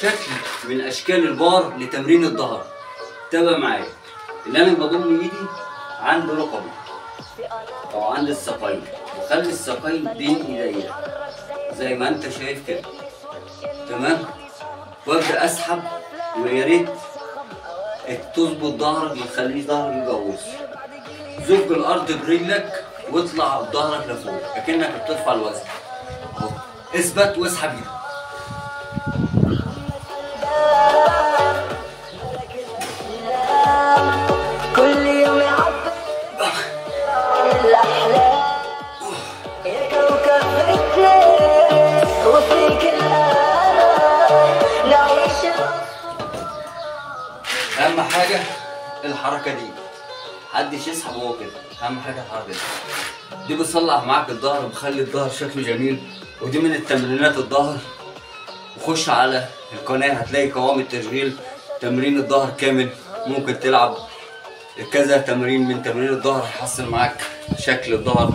شكل من اشكال البار لتمرين الظهر. تابع معايا ان انا بضم ايدي عند ركبي او عند الساقين، وخلي الساقين بين ايديا زي ما انت شايف كده، تمام؟ وابدا اسحب، ويا ريت تظبط ظهرك، ما تخليش ظهرك يجوز. زج الارض برجلك واطلع بظهرك لفوق اكنك بترفع الوزن اهو. اثبت واسحب ايدك. كل يوم يعبر الاحلام يا كوكب فتنس وفيك الآن نعيش. اهم حاجه الحركه دي، محدش يسحب وهو كده. اهم حاجه الحركه دي بتصلح معاك الظهر، بخلي الظهر شكله جميل، ودي من التمرينات الظهر. وخش على القناه هتلاقي قوام التشغيل تمرين الظهر كامل، ممكن تلعب كذا تمرين من تمرين الظهر هيحسن معاك شكل الظهر